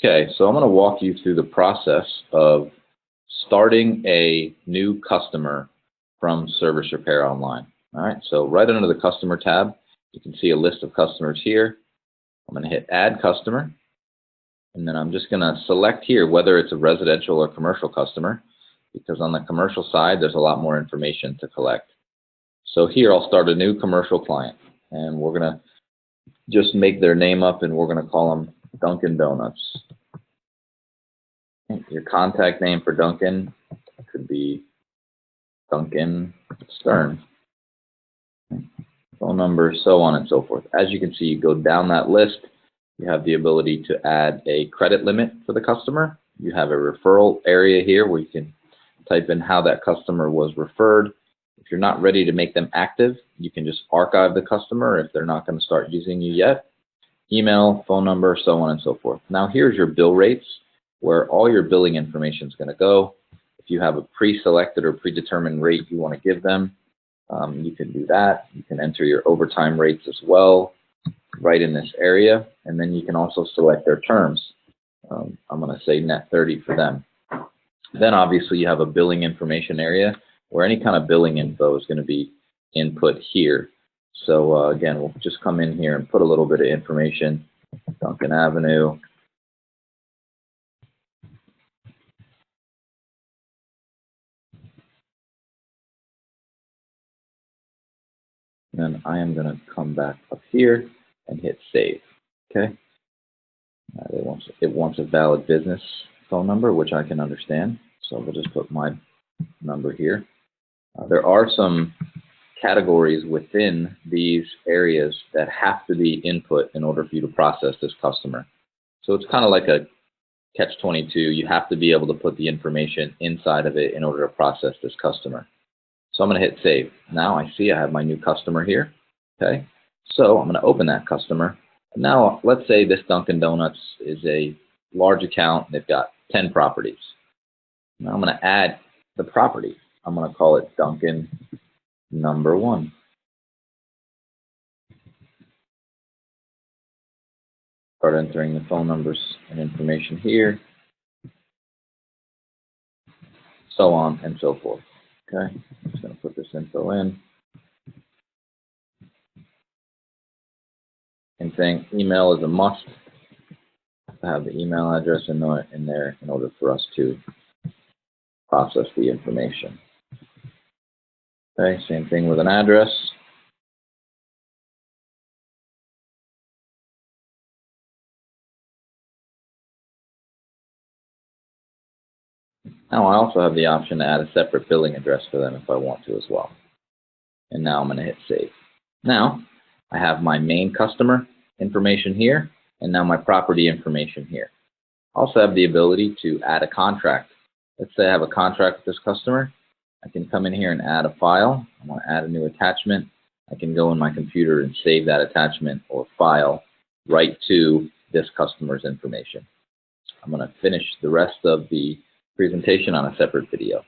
Okay, so I'm going to walk you through the process of starting a new customer from Service Repair Online. All right, so right under the Customer tab, you can see a list of customers here. I'm going to hit Add Customer, and then I'm just going to select here whether it's a residential or commercial customer, because on the commercial side, there's a lot more information to collect. So here, I'll start a new commercial client, and we're going to just make their name up, and we're going to call them Dunkin' Donuts. Your contact name for Dunkin' could be Duncan Stern. Phone number, so on and so forth. As you can see, you go down that list, you have the ability to add a credit limit for the customer. You have a referral area here where you can type in how that customer was referred. If you're not ready to make them active, you can just archive the customer if they're not going to start using you yet. Email, phone number, so on and so forth. Now here's your bill rates, where all your billing information is going to go. If you have a pre-selected or predetermined rate you want to give them, you can do that. You can enter your overtime rates as well right in this area, and then you can also select their terms. I'm going to say net 30 for them. Then obviously you have a billing information area where any kind of billing info is going to be input here. So again, we'll just come in here and put a little bit of information. Duncan Avenue. And I am going to come back up here and hit save. Okay. It wants a valid business phone number, which I can understand. So we'll just put my number here. There are some categories within these areas that have to be input in order for you to process this customer. So it's kind of like a catch-22. You have to be able to put the information inside of it in order to process this customer. So I'm going to hit save. Now I see I have my new customer here. Okay, so I'm going to open that customer. Now let's say this Dunkin' Donuts is a large account. They've got 10 properties. Now I'm going to add the property. I'm going to call it Dunkin' number 1. Start entering the phone numbers and information here, so on and so forth. Okay, I'm just going to put this info in. And saying email is a must. To have the email address in there in order for us to process the information. Okay, same thing with an address. Now I also have the option to add a separate billing address for them if I want to as well. And now I'm going to hit save. Now I have my main customer information here, and now my property information here. I also have the ability to add a contract. Let's say I have a contract with this customer. I can come in here and add a file. I want to add a new attachment. I can go in my computer and save that attachment or file right to this customer's information. I'm going to finish the rest of the presentation on a separate video.